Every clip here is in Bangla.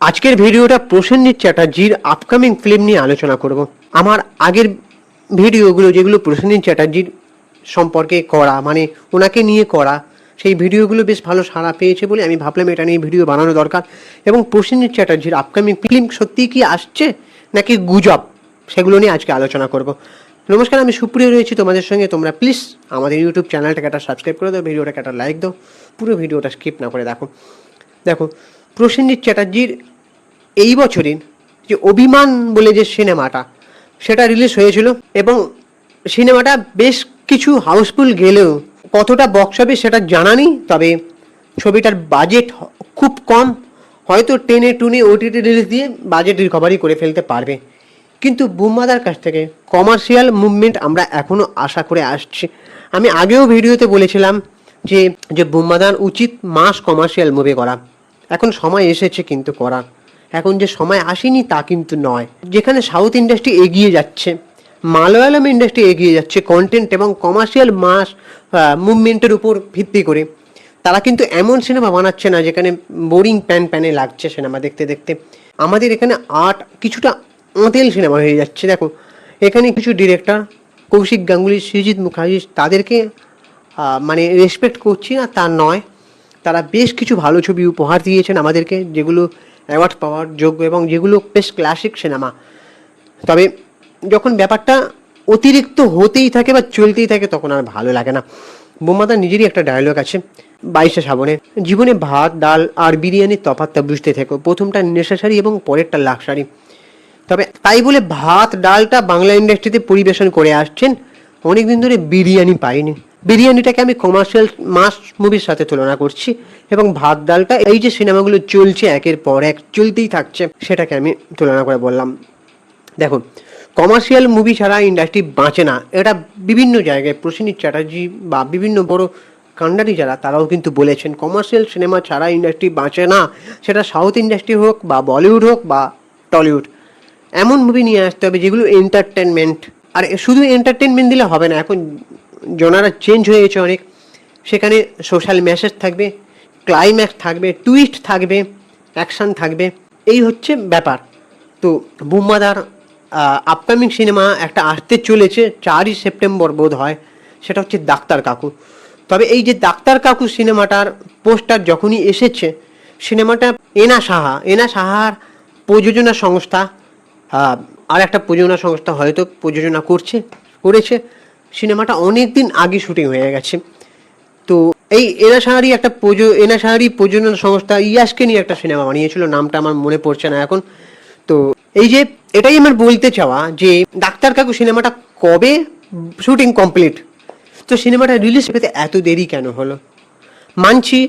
আজকের ভিডিওটা প্রসেনজিৎ চ্যাটার্জির আপকামিং ফিল্ম নিয়ে আলোচনা করব। আমার আগের ভিডিওগুলো যেগুলো প্রসেনজিৎ চ্যাটার্জির সম্পর্কে করা, মানে ওনাকে নিয়ে করা, সেই ভিডিওগুলো বেশ ভালো সাড়া পেয়েছে বলে আমি ভাবলাম এটা নিয়ে ভিডিও বানানো দরকার। এবং প্রসেনজিৎ চ্যাটার্জির আপকামিং ফিল্ম সত্যিই কি আসছে নাকি গুজব, সেগুলো নিয়ে আজকে আলোচনা করব। নমস্কার, আমি সুপ্রিয় রয়েছি তোমাদের সঙ্গে। তোমরা প্লিজ আমাদের ইউটিউব চ্যানেলটাকে একটা সাবস্ক্রাইব করে দাও, ভিডিওটাকে একটা লাইক দাও, পুরো ভিডিওটা স্কিপ না করে দেখো প্রসেনজিৎ চ্যাটার্জির এই বছরের যে অভিমান বলে যে সিনেমাটা, সেটা রিলিজ হয়েছিল এবং সিনেমাটা বেশ কিছু হাউসফুল গেলেও কতটা বক্স অফিস সেটা জানা নেই। তবে ছবিটার বাজেট খুব কম, হয়তো টেনে টুনে ওটিটি রিলিজ দিয়ে বাজেট রিকভারি করে ফেলতে পারবে। কিন্তু বুম্বাদার কাছ থেকে কমার্শিয়াল মুভমেন্ট আমরা এখনও আশা করে আসছি। আমি আগেও ভিডিওতে বলেছিলাম যে বুম্বাদার উচিত মাস কমার্শিয়াল মুভি করা। এখন সময় এসেছে কিন্তু করার। এখন যে সময় আসেনি তা কিন্তু নয়। যেখানে সাউথ ইন্ডাস্ট্রি এগিয়ে যাচ্ছে, মালয়ালম ইন্ডাস্ট্রি এগিয়ে যাচ্ছে কন্টেন্ট এবং কমার্শিয়াল মাস মুভমেন্টের উপর ভিত্তি করে, তারা কিন্তু এমন সিনেমা বানাচ্ছে না যেখানে বোরিং প্যানে লাগছে সিনেমা দেখতে দেখতে। আমাদের এখানে আর্ট কিছুটা আঁতেল সিনেমা হয়ে যাচ্ছে। দেখো এখানে কিছু ডিরেক্টর, কৌশিক গাঙ্গুলি, সৃজিত মুখার্জি, তাদেরকে মানে রেসপেক্ট করছি না তা নয়, তারা বেশ কিছু ভালো ছবি উপহার দিয়েছেন আমাদেরকে, যেগুলো অ্যাওয়ার্ড পাওয়ার যোগ্য এবং যেগুলো বেশ ক্লাসিক সিনেমা। তবে যখন ব্যাপারটা অতিরিক্ত হতেই থাকে বা চলতেই থাকে তখন আর ভালো লাগে না। বোম্বাদার নিজেরই একটা ডায়লগ আছে 22শে শ্রাবণে, জীবনে ভাত ডাল আর বিরিয়ানির তফাৎটা বুঝতে থেকো, প্রথমটা নেসেসারি এবং পরেরটা লাক্সারি। তবে তাই বলে ভাত ডালটা বাংলা ইন্ডাস্ট্রিতে পরিবেশন করে আসছেন অনেকদিন ধরে বিরিয়ানি পাইনি। বিরিয়ানিটাকে আমি কমার্শিয়াল মাস মুভির সাথে তুলনা করছি এবং ভাত ডালটা এই যে সিনেমাগুলো চলছে একের পর এক চলতেই থাকছে, সেটাকে আমি তুলনা করে বললাম। দেখুন, কমার্শিয়াল মুভি ছাড়া ইন্ডাস্ট্রি বাঁচে না, এটা বিভিন্ন জায়গায় প্রসেনজিৎ চ্যাটার্জি বা বিভিন্ন বড় কান্ডারি যারা, তারাও কিন্তু বলেছেন কমার্শিয়াল সিনেমা ছাড়া ইন্ডাস্ট্রি বাঁচে না। সেটা সাউথ ইন্ডাস্ট্রি হোক বা বলিউড হোক বা টলিউড, এমন মুভি নিয়ে আসতে হবে যেগুলো এন্টারটেনমেন্ট। আর শুধু এন্টারটেনমেন্ট দিলে হবে না, এখন জনারা চেঞ্জ হয়েছে অনেক। সেখানে সোশ্যাল মেসেজ থাকবে, ক্লাইম্যাক্স থাকবে, টুইস্ট থাকবে, অ্যাকশান থাকবে, এই হচ্ছে ব্যাপার। তো বুম্বাদার আপকামিং সিনেমা একটা আসতে চলেছে 4ই সেপ্টেম্বর বোধ হয়, সেটা হচ্ছে ডাক্তার কাকু। তবে এই যে ডাক্তার কাকু সিনেমাটার পোস্টার যখনই এসেছে, সিনেমাটা এনা সাহার প্রযোজনা সংস্থা, আর একটা প্রযোজনা সংস্থা হয়তো প্রযোজনা করেছে। সিনেমাটা অনেক দিন আগে শুটিং হয়ে গেছে। তো এই এনা সাহারি প্রযোজনা সংস্থা ইয়াসকে নিয়ে একটা সিনেমা বানিয়েছিল, নামটা আমার মনে পড়ছে না এখন। তো এই যে এটাই আমার বলতে চাওয়া যে ডাক্তার কাকু সিনেমাটা কবে শুটিং কমপ্লিট, তো সিনেমাটা রিলিজ পেতে এত দেরি কেন হলো? মানছি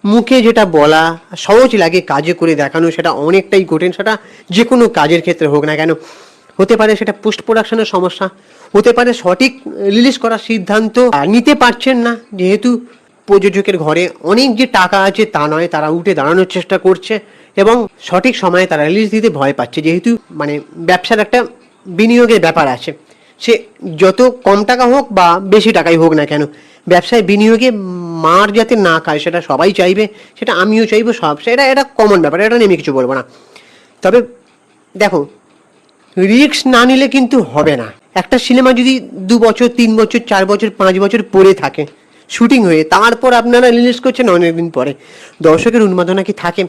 মুখে যেটা বলা সহজ লাগে, কাজে করে দেখানো সেটা অনেকটাই কঠিন। সেটা যে কোনো কাজের ক্ষেত্রে হোক না কেন, হতে পারে সেটা পোস্ট প্রোডাকশনের সমস্যা, হতে পারে সঠিক রিলিজ করার সিদ্ধান্ত নিতে পারছেন না, যেহেতু প্রযোজকের ঘরে অনেক যে টাকা আছে তা নয়, তারা উঠে দাঁড়ানোর চেষ্টা করছে এবং সঠিক সময়ে তারা রিলিজ দিতে ভয় পাচ্ছে। যেহেতু মানে ব্যবসার একটা বিনিয়োগের ব্যাপার আছে, সে যত কম টাকা হোক বা বেশি টাকাই হোক না কেন, ব্যবসায় বিনিয়োগে মার যাতে না খায় সেটা সবাই চাইবে, সেটা আমিও চাইবো, এটা কমন ব্যাপার, এটা নিয়ে আমি কিছু বলবো না। তবে দেখো, রিস্ক না নিলে কিন্তু হবে না। একটা সিনেমা যদি 2 বছর 3 বছর 4 বছর 5 বছর পরে থাকে শুটিং হয়ে, তারপর আপনারা রিলিজ করছেন অনেকদিন পরে, দর্শকের উন্মাদনা কি থাকে?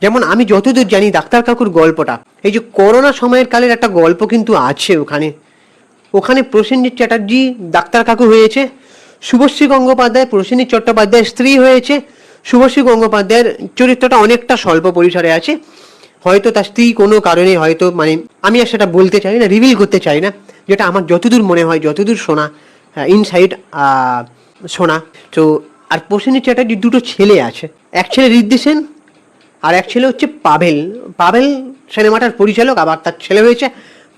যেমন আমি যতদূর জানি ডাক্তার কাকুর গল্পটা, এই যে করোনা সময়ের কালের একটা গল্প কিন্তু আছে ওখানে প্রসেনজিৎ চ্যাটার্জি ডাক্তার কাকু হয়েছে, শুভশ্রী গঙ্গোপাধ্যায় প্রসেনজিৎ চট্টোপাধ্যায়ের স্ত্রী হয়েছে। শুভশ্রী গঙ্গোপাধ্যায়ের চরিত্রটা অনেকটা স্বল্প পরিসরে আছে, হয়তো তার স্ত্রী কোনো কারণে, হয়তো মানে আমি আর সেটা বলতে চাই না, রিভিল করতে চাই না, যেটা আমার যতদূর মনে হয়, যতদূর শোনা, ইনসাইড শোনা। তো আর প্রসেনজিৎ চ্যাটার্জির 2টো ছেলে আছে, এক ছেলে ঋদ্ধি সেন আর এক ছেলে হচ্ছে পাভেল সিনেমাটার পরিচালক, আবার তার ছেলে হয়েছে।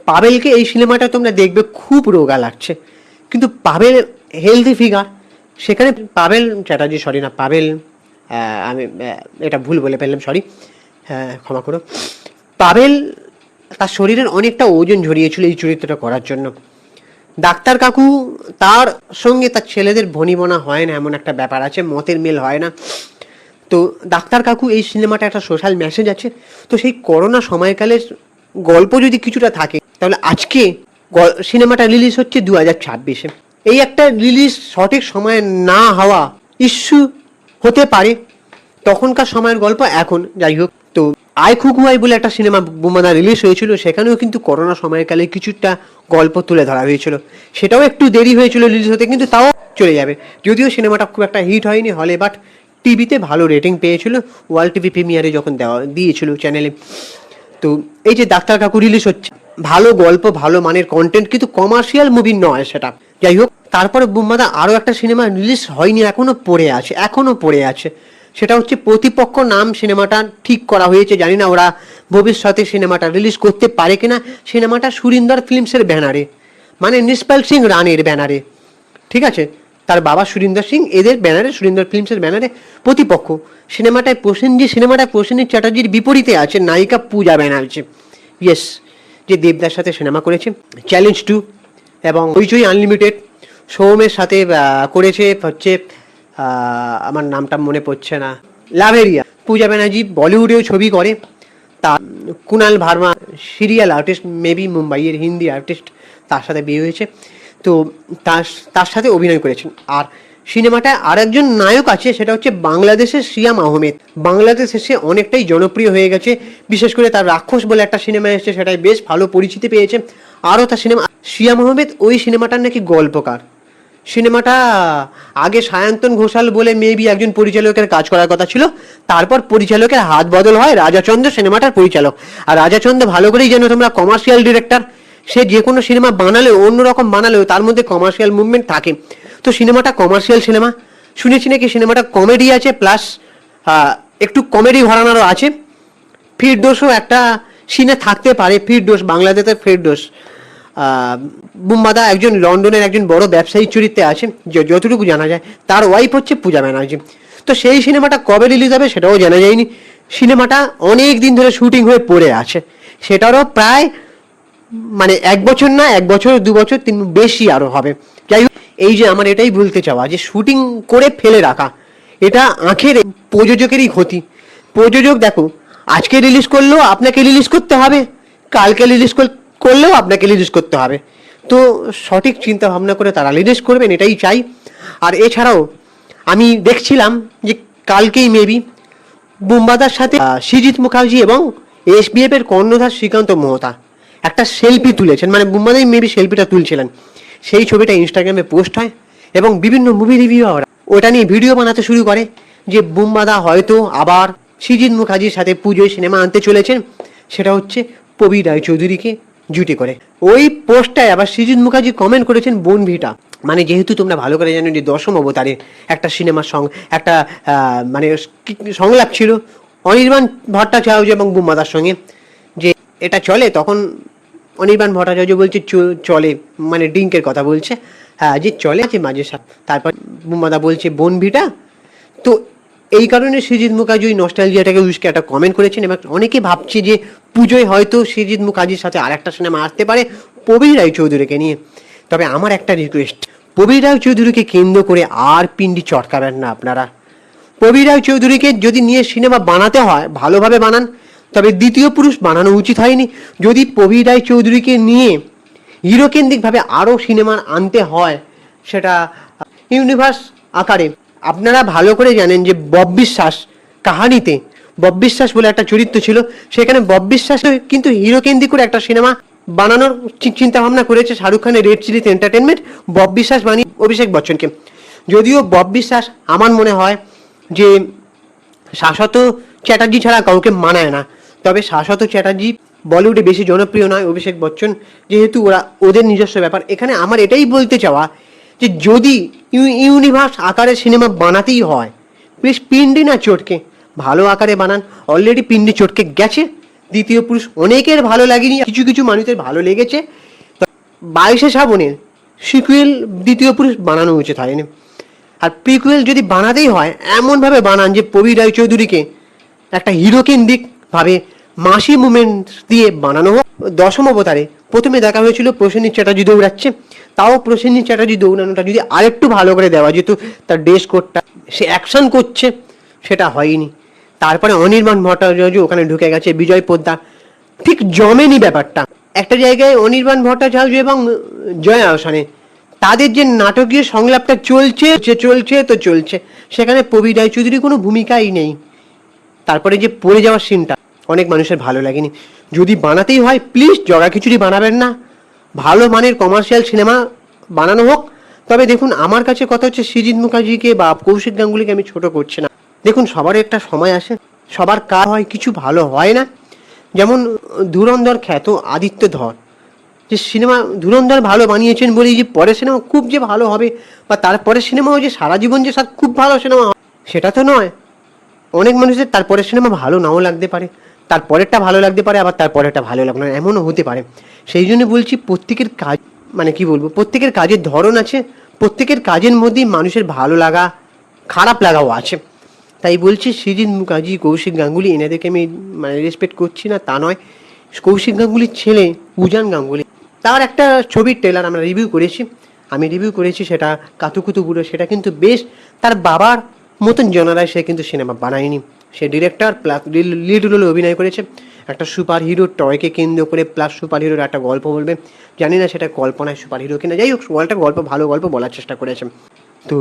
পাভেলকে এই সিনেমাটা তোমরা দেখবে খুব রোগা লাগছে, কিন্তু পাভেল হেলদি ফিগার। সেখানে আমি এটা ভুল বলে ফেললাম, সরি, ক্ষমা করো। পাভেল তার শরীরের অনেকটা ওজন ঝরিয়েছিল এই চরিত্রটা করার জন্য। ডাক্তার কাকু তার সঙ্গে তার ছেলেদের বনিবনা হয় না, এমন একটা ব্যাপার আছে, মতের মেল হয় না। তো ডাক্তার কাকু এই সিনেমাটা একটা সোশ্যাল মেসেজ আছে। তো সেই করোনা সময়কালের গল্প যদি কিছুটা থাকে, তাহলে আজকে সিনেমাটা রিলিজ হচ্ছে 2026-এ। এই একটা রিলিজ সঠিক সময়ে না হওয়া ইস্যু হতে পারে, তখনকার সময়ের গল্প এখন যাই হোক। তো আই খুকু আই বলে একটা সিনেমা বুমাদা রিলিজ হয়েছিল, সেখানেও কিন্তু করোনা সময়কালে কিছুটা গল্প তুলে ধরা হয়েছিল। সেটাও একটু দেরি হয়েছিল রিলিজ হতে, কিন্তু তাও চলে যাবে। যদিও সিনেমাটা খুব একটা হিট হয়নি হলে, বাট টিভিতে ভালো রেটিং পেয়েছিল ওয়ার্ল্ড টিভি প্রিমিয়ারে যখন দিয়েছিল চ্যানেলে। তো এই যে ডাক্তার কাকু রিলিজ হচ্ছে, ভালো গল্প, ভালো মানের কন্টেন্ট, কিন্তু কমার্শিয়াল মুভি নয় সেটা। যাই হোক, তারপরে বুম্বাদা আরও একটা সিনেমা রিলিজ হয়নি, এখনো পড়ে আছে। সেটা হচ্ছে প্রতিপক্ষ নাম সিনেমাটা ঠিক করা হয়েছে, জানি না ওরা ভবিষ্যতে সিনেমাটা রিলিজ করতে পারে কিনা। সিনেমাটা সুরিন্দর ফিল্মসের ব্যানারে, মানে নিষ্পাল সিং রানের ব্যানারে, ঠিক আছে, তার বাবা সুরিন্দর সিং, এদের ব্যানারে, সুরিন্দর ফিল্মসের ব্যানারে প্রতিপক্ষ। সিনেমাটায় প্রসেনজিৎ চ্যাটার্জির বিপরীতে আছে নায়িকা পূজা ব্যানার্জি। ইয়েস, যে দেবদার সাথে সিনেমা করেছে চ্যালেঞ্জ 2 এবং হইচই আনলিমিটেড। সৌমের সাথে করেছে হচ্ছে আমার নামটা মনে পড়ছে না, লাভেরিয়া। পূজা ব্যানার্জি বলিউডেও ছবি করে, তা Kunal Verma serial artist, maybe মুম্বাইয়ের হিন্দি আর্টিস্ট, তার সাথে বিয়ে হয়েছে। তো তার সাথে অভিনয় করেছেন। আর সিনেমাটায় আর একজন নায়ক আছে, সেটা হচ্ছে বাংলাদেশের সিয়াম আহমেদ। বাংলাদেশে সে অনেকটাই জনপ্রিয় হয়ে গেছে, বিশেষ করে তার রাক্ষস বলে একটা সিনেমা এসেছে, সেটাই বেশ ভালো পরিচিতি পেয়েছে। আরও তার সিনেমা সিয়াম আহমেদ ওই সিনেমাটার নাকি গল্পকার। সিনেমাটা আগে সায়ন্তন ঘোষাল বলে মেবি একজন পরিচালকের কাজ করার কথা ছিল, তারপর পরিচালকের হাত বদল হয়, রাজাচন্দ্র সিনেমাটার পরিচালক। আর রাজাচন্দ্র ভালো করেই জানো তোমরা, কমার্শিয়াল ডিরেক্টর। সে যে কোনো সিনেমা বানালেও, অন্যরকম বানালেও তার মধ্যে কমার্শিয়াল মুভমেন্ট থাকে। তো সিনেমাটা কমার্শিয়াল সিনেমা। শুনেছি নাকি সিনেমাটা কমেডি আছে, প্লাস একটু কমেডি ঘরানারও আছে। ফিরদোসও একটা সিনে থাকতে পারে, ফিরদোস, বাংলাদেশের ফিরদোস। বুম্বাদা একজন লন্ডনের একজন বড় ব্যবসায়ী চরিত্রে আছে, যতটুকু জানা যায়। তার ওয়াইফ হচ্ছে পূজা ব্যানার্জি। তো সেই সিনেমাটা কবে রিলিজ হবে সেটাও জানা যায়নি। সিনেমাটা অনেক দিন ধরে শুটিং হয়ে পড়ে আছে, সেটারও প্রায় মানে 1 বছর না, 1 বছর 2 বছর, 3 বেশি আরো হবে। যাই হোক, এই যে আমার এটাই বলতে চাওয়া, যে শুটিং করে ফেলে রাখা, এটা আখের প্রযোজকেরই ক্ষতি। প্রযোজক দেখো, আজকে রিলিজ করলেও আপনাকে রিলিজ করতে হবে, কালকে রিলিজ করলেও আপনাকে রিলিজ করতে হবে। তো সঠিক চিন্তা ভাবনা করে তারা রিলিজ করবেন, এটাই চাই। আর এছাড়াও আমি দেখছিলাম যে কালকেই মেবি বুম্বাদার সাথে সৃজিত মুখার্জি এবং এসবিএফ এর কর্ণধার শ্রীকান্ত মোহতা একটা সেলফি তুলেছেন, মানে বুম্বাদাই মেবি সেলফিটা তুলছিলেন। সেই ছবিটা ইনস্টাগ্রামে পোস্ট হয় এবং বিভিন্ন মুভি রিভিউয়াররা ওটা নিয়ে ভিডিও বানাতে শুরু করে, যে বুম্বাদা হয়তো আবার সৃজিত মুখার্জির সাথে পুজোয় সিনেমা আনতে চলেছেন, সেটা হচ্ছে প্রবীর রায়চৌধুরীকে জুটি করে। ওই পোস্টটায় আবার সৃজিত মুখার্জি কমেন্ট করেছেন বনভিটা, মানে যেহেতু তোমরা ভালো করে জানো যে দশম অবতারে একটা সিনেমার একটা মানে সংলাপ ছিল অনির্বাণ ভট্টাচার্য এবং বুম্বাদার সঙ্গে, যে এটা চলে, তখন অনির্বাণ ভট্টাচার্য বলছে চলে, মানে ড্রিঙ্কের কথা বলছে, হ্যাঁ যে চলে আছে মাঝে সাথে। তারপর বুম্বাদা বলছে বনভিটা। তো এই কারণে সৃজিত মুখার্জি ওই নস্টালজিয়াটাকে উস্কে একটা কমেন্ট করেছেন, এবং অনেকে ভাবছে যে পুজোয় হয়তো সৃজিত মুখার্জির সাথে আর একটা সিনেমা আসতে পারে প্রবীর রায়চৌধুরীকে নিয়ে। তবে আমার একটা রিকোয়েস্ট, প্রবীর রায়চৌধুরীকে কেন্দ্র করে আর পিন্ডি চটকাবেন না আপনারা। প্রবীর রায়চৌধুরীকে যদি নিয়ে সিনেমা বানাতে হয় ভালোভাবে বানান, তবে দ্বিতীয় পুরুষ বানানো উচিত হয়নি। যদি প্রবীর রায়চৌধুরীকে নিয়ে হিরোকেন্দ্রিকভাবে আরও সিনেমা আনতে হয়, সেটা ইউনিভার্স আকারে। আপনারা ভালো করে জানেন যে বব বিশ্বাস কাহানিতে, বব বিশ্বাস বলে একটা চরিত্র ছিল, সেখানে বব বিশ্বাস কিন্তু হিরোকেন্দ্রিক করে একটা সিনেমা বানানোর চিন্তা ভাবনা করেছে শাহরুখ খানের রেড চিলিজ এন্টারটেনমেন্ট। বব বিশ্বাস বানিয়ে অভিষেক বচ্চনকে। যদিও বব বিশ্বাস আমার মনে হয় যে শাশ্বত চ্যাটার্জি ছাড়া কাউকে মানায় না, তবে শাশ্বত চ্যাটার্জি বলিউডে বেশি জনপ্রিয় নয়, অভিষেক বচ্চন যেহেতু ওদের নিজস্ব ব্যাপার। এখানে আমার এটাই বলতে চাওয়া যে যদি ইউনিভার্স আকারে সিনেমা বানাতেই হয়, প্লিজ পিন্ডি না চটকে ভালো আকারে বানান। অলরেডি পিন্ডি চটকে গেছে দ্বিতীয় পুরুষ, অনেকের ভালো লাগেনি, কিছু কিছু মানুষের ভালো লেগেছে। 22শে শ্রাবণের সিকুয়েল দ্বিতীয় পুরুষ বানানো উচিত হয়নি। আর প্রিকুয়েল যদি বানাতেই হয়, এমনভাবে বানান যে প্রবীর রায়চৌধুরীকে একটা হিরোকেন্দ্রিক ভাবে মাসি মুভমেন্ট দিয়ে বানানো হোক। দশম অবতারে প্রথমে দেখা হয়েছিল প্রসেনজিৎ চ্যাটার্জি দৌড়াচ্ছে, তাও প্রসেনজিৎ চ্যাটার্জি দৌড়ানোটা যদি আরেকটু ভালো করে দেওয়া যেত, তার ড্রেস কোডটা, সে অ্যাকশন করছে, সেটা হয়নি। তারপরে অনির্বাণ ভট্টাচার্য ওখানে ঢুকে গেছে, বিজয় পোদ্দার, ঠিক জমেনি ব্যাপারটা। একটা জায়গায় অনির্বাণ ভট্টাচার্য এবং জয়া আহসানে তাদের যে নাটকীয় সংলাপটা চলছে, সেখানে প্রবীর রায়চৌধুরীর কোনো ভূমিকাই নেই। তারপরে যে পড়ে যাওয়ার সিনটা অনেক মানুষের ভালো লাগেনি। যদি বানাতেই হয় প্লিজ জগা খিচুড়ি বানাবেন না, ভালো মানের কমার্শিয়াল সিনেমা বানানো হোক। তবে দেখুন, আমার কাছে কথা হচ্ছে, সৃজিত মুখার্জিকে বা কৌশিক গাঙ্গুলিকে আমি ছোট করছি না। দেখুন, সবার একটা সময় আসে, সবার কাজ হয়, কিছু ভালো হয় না। যেমন ধুরন্ধর খ্যাত আদিত্য ধর, যে সিনেমা ধুরন্ধর ভালো বানিয়েছেন বলেই যে পরের সিনেমা খুব যে ভালো হবে, বা তারপরের সিনেমাও যে সারা জীবন যে খুব ভালো সিনেমা হবে, সেটা তো নয়। অনেক মানুষের তারপরের সিনেমা ভালো নাও লাগতে পারে, তারপরেরটা ভালো লাগতে পারে, আবার তারপরেরটা ভালো লাগবে না, এমনও হতে পারে। সেই জন্য বলছি, প্রত্যেকের কাজ, মানে কি বলবো, প্রত্যেকের কাজের ধরন আছে, প্রত্যেকের কাজের মধ্যেই মানুষের ভালো লাগা খারাপ লাগাও আছে। তাই বলছি, সৃজিত মুখার্জি, কৌশিক গাঙ্গুলি, এনাদেরকে আমি মানে রেসপেক্ট করছি না তা নয়। কৌশিক গাঙ্গুলির ছেলে উজান গাঙ্গুলি, তার একটা ছবির ট্রেলার আমরা রিভিউ করেছি, সেটা কাতুকুতু বুড়ো, সেটা কিন্তু বেশ, তার বাবার মতন জনারায় সে কিন্তু সিনেমা বানায়নি। সে ডিরেক্টর প্লাস লিড রোলে অভিনয় করেছে, একটা সুপার হিরো টয়কে কেন্দ্র করে, প্লাস সুপার হিরোর একটা গল্প বলবে। জানি না সেটা কল্পনায় সুপার হিরো কিনা, যাই হোক, ভালো গল্প বলার চেষ্টা করেছে। তো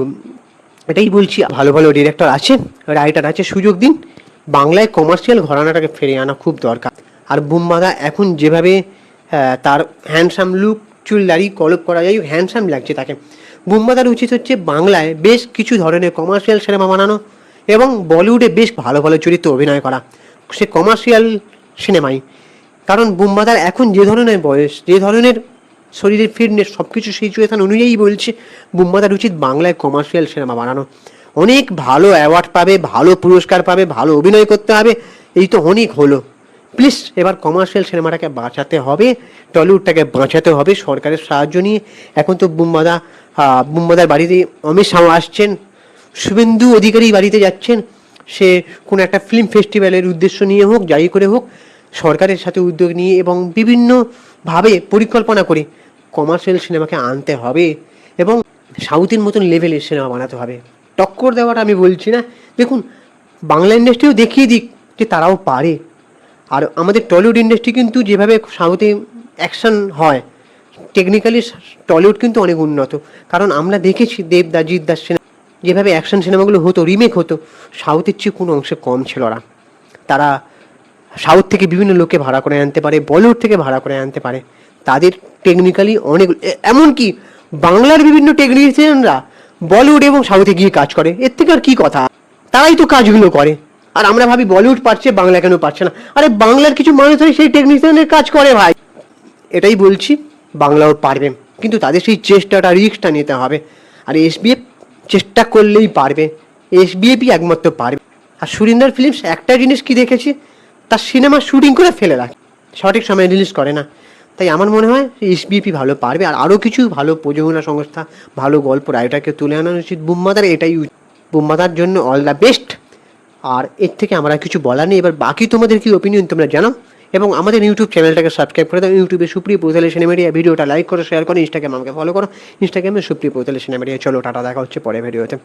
এটাই বলছি, ভালো ভালো ডিরেক্টর আছে, রাইটার আছে, সুযোগ দিন। বাংলায় কমার্শিয়াল ঘরানাটাকে ফিরিয়ে আনা খুব দরকার। আর বুম্বাদা এখন যেভাবে তার হ্যান্ডসাম লুক, চুল দাড়ি কলপ করা, যাই হোক হ্যান্ডসাম লাগছে তাকে। বুম্বাদার উচিত হচ্ছে বাংলায় বেশ কিছু ধরনের কমার্শিয়াল সিনেমা বানানো এবং বলিউডে বেশ ভালো ভালো চরিত্র অভিনয় করা, সে কমার্শিয়াল সিনেমায়। কারণ বুম্বাদার এখন যে ধরনের বয়স, যে ধরনের শরীরের ফিটনেস, সব কিছু সিচুয়েশান অনুযায়ী বলছে, বুম্বাদার উচিত বাংলায় কমার্শিয়াল সিনেমা বানানো। অনেক ভালো অ্যাওয়ার্ড পাবে, ভালো পুরস্কার পাবে, ভালো অভিনয় করতে হবে, এই তো অনেক হলো। প্লিজ এবার কমার্শিয়াল সিনেমাটাকে বাঁচাতে হবে, টলিউডটাকে বাঁচাতে হবে সরকারের সাহায্য নিয়ে। এখন তো বুম্বাদার বাড়িতে অমিত শাহ আসছেন, শুভেন্দু অধিকারী বাড়িতে যাচ্ছেন, সে কোনো একটা ফিল্ম ফেস্টিভ্যালের উদ্দেশ্য নিয়ে হোক, যাই করে হোক, সরকারের সাথে উদ্যোগ নিয়ে এবং বিভিন্নভাবে পরিকল্পনা করে কমার্শিয়াল সিনেমাকে আনতে হবে এবং সাউথের মতন লেভেলের সিনেমা বানাতে হবে। টক্কর দেওয়াটা আমি বলছি না, দেখুন বাংলা ইন্ডাস্ট্রিও দেখিয়ে দিক যে তারাও পারে। আর আমাদের টলিউড ইন্ডাস্ট্রি কিন্তু যেভাবে সাউথে অ্যাকশন হয়, টেকনিক্যালি টলিউড কিন্তু অনেক উন্নত। কারণ আমরা দেখেছি দেবদা, জিৎদাস সিনেমা, যেভাবে অ্যাকশন সিনেমাগুলো হতো, রিমেক হতো, সাউথের চেয়ে কোনো অংশে কম ছিল না। তারা সাউথ থেকে বিভিন্ন লোককে ভাড়া করে আনতে পারে, বলিউড থেকে ভাড়া করে আনতে পারে, তাদের টেকনিক্যালি অনেক, এমনকি বাংলার বিভিন্ন টেকনিশিয়ানরা বলিউড এবং সাউথে গিয়ে কাজ করে। এর থেকে আর কি কথা, তারাই তো কাজগুলো করে। আর আমরা ভাবি বলিউড পারছে, বাংলা কেন পারছে না? আরে বাংলার কিছু মানুষ হয় সেই টেকনিশিয়ানের কাজ করে ভাই। এটাই বলছি, বাংলাও পারবে, কিন্তু তাদের সেই চেষ্টাটা, রিস্কটা নিতে হবে। আর এসবিএফ চেষ্টা করলেই পারবে, এসবিএফই একমাত্র পারবে। আর সুরিন্দার ফিল্মস একটা জিনিস কি দেখেছি, তার সিনেমা শুটিং করে ফেলে রাখে, সঠিক সময়ে রিলিজ করে না। তাই আমার মনে হয় এসবিএফই ভালো পারবে। আর আরও কিছু ভালো প্রযোজনা সংস্থা, ভালো গল্প রাইটারকে তুলে আনা উচিত বুম্বাদার, এটাই বুম্বাদার জন্য অল দ্য বেস্ট। আর এর থেকে আমরা কিছু বলার নেই। এবার বাকি তোমাদের কি ওপিনিয়ন তোমরা জানো, এবং আমাদের ইউটিউব চ্যানেলটাকে সাবস্ক্রাইব করে দাও। ইউটিউবে সুপ্রিয় পৌঁছালে সিনেমেডিয়া, ভিডিওটা লাইক করো, শেয়ার করো, ইনস্টাগ্রামে আমাকে ফলো করো, ইনস্টাগ্রামে সুপ্রিয় পৌঁছালে সিনেমেডিয়া। চলো টাটা, দেখা হচ্ছে পরে ভিডিওতে।